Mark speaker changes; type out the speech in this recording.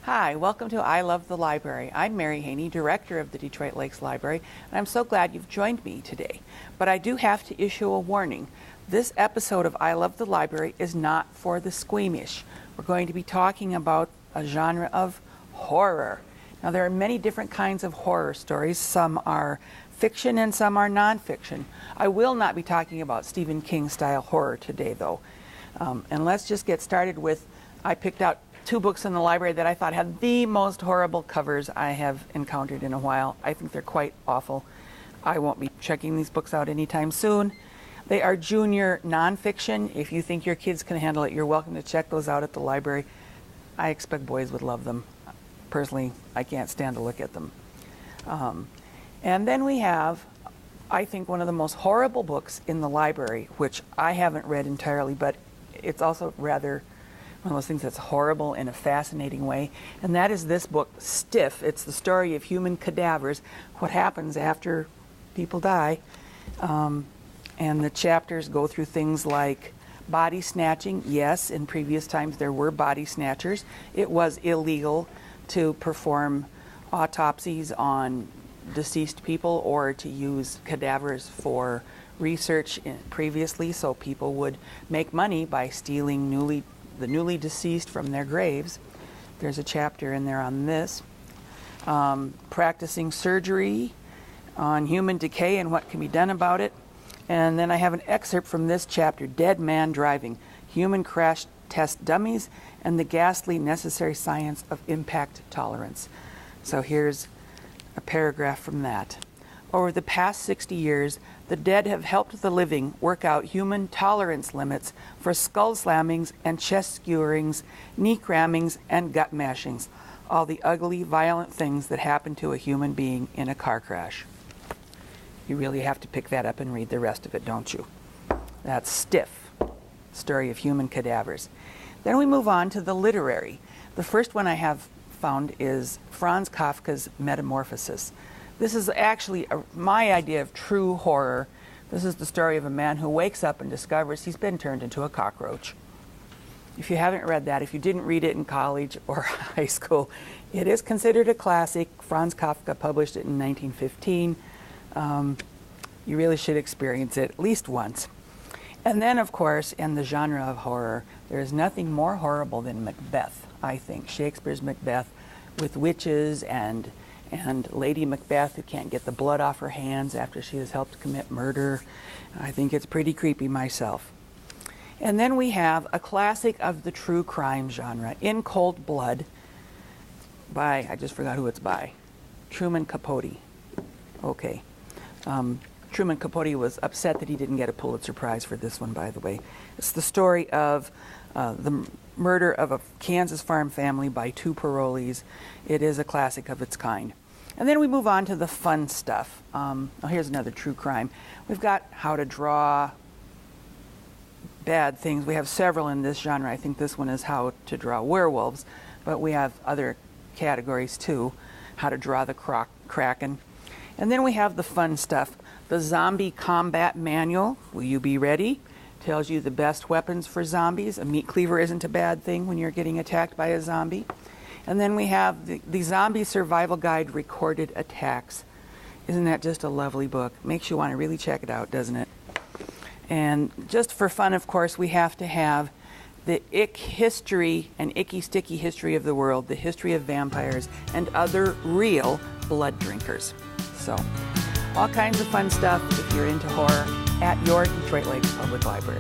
Speaker 1: Hi, welcome to I Love the Library. I'm Mary Haney, Director of the Detroit Lakes Library, and I'm so glad you've joined me today. But I do have to issue a warning. This episode of I Love the Library is not for the squeamish. We're going to be talking about a genre of horror. Now, there are many different kinds of horror stories. Some are fiction and some are nonfiction. I will not be talking about Stephen King-style horror today, though. And let's just get started with, I picked out two books in the library that I thought had the most horrible covers I have encountered in a while. I think they're quite awful. I won't be checking these books out anytime soon. They are junior nonfiction. If you think your kids can handle it, you're welcome to check those out at the library. I expect boys would love them. Personally, I can't stand to look at them. And then we have, I think, one of the most horrible books in the library, which I haven't read entirely, but it's also rather one of those things that's horrible in a fascinating way, and that is this book, Stiff. It's the story of human cadavers, what happens after people die. And the chapters go through things like body snatching. Yes, in previous times there were body snatchers. It was illegal to perform autopsies on deceased people or to use cadavers for research previously, so people would make money by stealing the newly deceased from their graves. There's a chapter in there on this. Practicing surgery on human decay and what can be done about it. And then I have an excerpt from this chapter, Dead Man Driving, Human Crash Test Dummies and the Ghastly Necessary Science of Impact Tolerance. So here's a paragraph from that. Over the past 60 years, the dead have helped the living work out human tolerance limits for skull slammings and chest skewerings, knee crammings, and gut mashings, all the ugly, violent things that happen to a human being in a car crash. You really have to pick that up and read the rest of it, don't you? That's Stiff, Story of Human Cadavers. Then we move on to the literary. The first one I have found is Franz Kafka's Metamorphosis. This is actually my idea of true horror. This is the story of a man who wakes up and discovers he's been turned into a cockroach. If you haven't read that, if you didn't read it in college or high school, it is considered a classic. Franz Kafka published it in 1915. You really should experience it at least once. And then, of course, in the genre of horror, there is nothing more horrible than Macbeth, I think. Shakespeare's Macbeth with witches and Lady Macbeth who can't get the blood off her hands after she has helped commit murder. I think it's pretty creepy myself. And then we have a classic of the true crime genre, In Cold Blood, by, I just forgot who it's by, Truman Capote. Okay. Truman Capote was upset that he didn't get a Pulitzer Prize for this one, by the way. It's the story of the murder of a Kansas farm family by two parolees. It is a classic of its kind. And then we move on to the fun stuff. Here's another true crime. We've got How to Draw Bad Things. We have several in this genre. I think this one is How to Draw Werewolves, but we have other categories too. How to Draw the Kraken. And then we have the fun stuff. The Zombie Combat Manual. Will you be ready? Tells you the best weapons for zombies. A meat cleaver isn't a bad thing when you're getting attacked by a zombie. And then we have the Zombie Survival Guide Recorded Attacks. Isn't that just a lovely book? Makes you want to really check it out, doesn't it? And just for fun, of course, we have to have the ick history and icky sticky history of the world, the history of vampires and other real blood drinkers. So, all kinds of fun stuff if you're into horror at your Detroit Lakes Public Library.